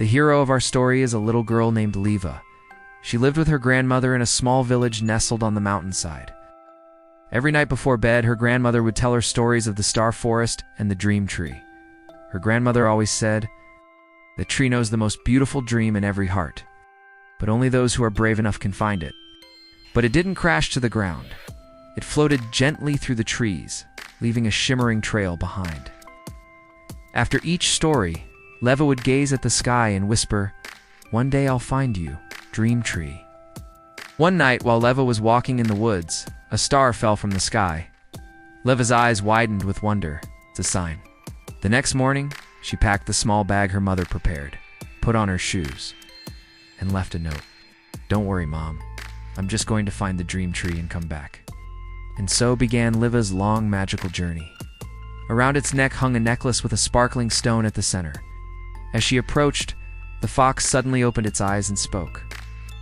The hero of our story is a little girl named Liva. She lived with her grandmother in a small village nestled on the mountainside. Every night before bed, her grandmother would tell her stories of the star forest and the dream tree. Her grandmother always said, "The tree knows the most beautiful dream in every heart, but only those who are brave enough can find it." But it didn't crash to the ground. It floated gently through the trees, leaving a shimmering trail behind. After each story, Liva would gaze at the sky and whisper, "One day I'll find you, dream tree." One night, while Liva was walking in the woods, a star fell from the sky. Liva's eyes widened with wonder. It's a sign. The next morning, she packed the small bag her mother prepared, put on her shoes, and left a note. "Don't worry, Mom. I'm just going to find the dream tree and come back." And so began Liva's long magical journey. Around its neck hung a necklace with a sparkling stone at the center. As she approached, the fox suddenly opened its eyes and spoke.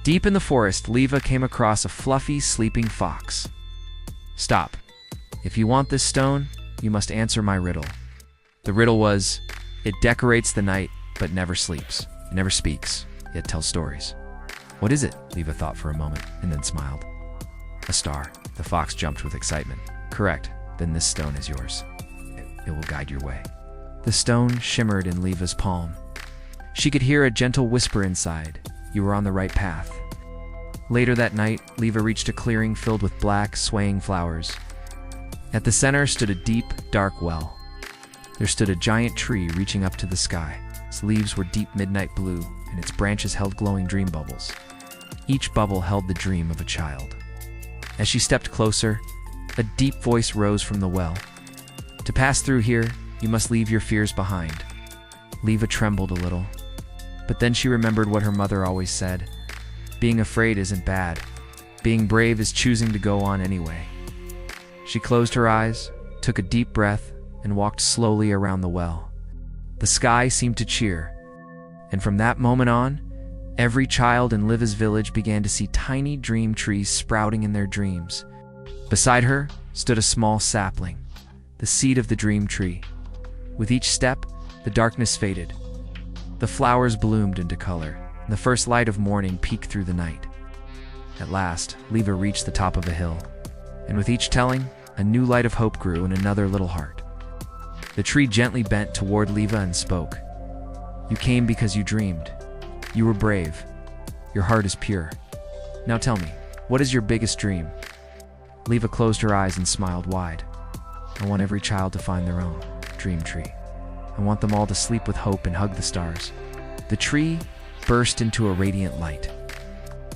Deep in the forest, Liva came across a fluffy, sleeping fox. "Stop. If you want this stone, you must answer my riddle." The riddle was, "It decorates the night, but never sleeps. It never speaks, yet tells stories." "What is it?" Liva thought for a moment, and then smiled. "A star." The fox jumped with excitement. "Correct. Then this stone is yours. It will guide your way." The stone shimmered in Liva's palm. She could hear a gentle whisper inside, "You were on the right path." Later that night, Liva reached a clearing filled with black, swaying flowers. At the center stood a deep, dark well. There stood a giant tree reaching up to the sky. Its leaves were deep midnight blue, and its branches held glowing dream bubbles. Each bubble held the dream of a child. As she stepped closer, a deep voice rose from the well. "To pass through here, you must leave your fears behind." Liva trembled a little, but then she remembered what her mother always said. Being afraid isn't bad. Being brave is choosing to go on anyway. She closed her eyes, took a deep breath, and walked slowly around the well. The sky seemed to cheer, and from that moment on, every child in Liva's village began to see tiny dream trees sprouting in their dreams. Beside her stood a small sapling, the seed of the dream tree. With each step, the darkness faded. The flowers bloomed into color, and the first light of morning peeked through the night. At last, Liva reached the top of a hill, and with each telling, a new light of hope grew in another little heart. The tree gently bent toward Liva and spoke. "You came because you dreamed. You were brave. Your heart is pure. Now tell me, what is your biggest dream?" Liva closed her eyes and smiled wide. "I want every child to find their own dream tree. I want them all to sleep with hope and hug the stars." The tree burst into a radiant light.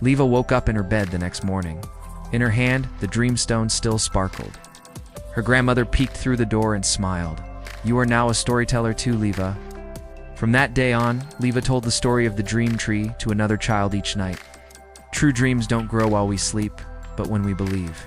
Liva woke up in her bed the next morning. In her hand, the dreamstone still sparkled. Her grandmother peeked through the door and smiled. "You are now a storyteller too, Liva." From that day on, Liva told the story of the dream tree to another child each night. True dreams don't grow while we sleep, but when we believe.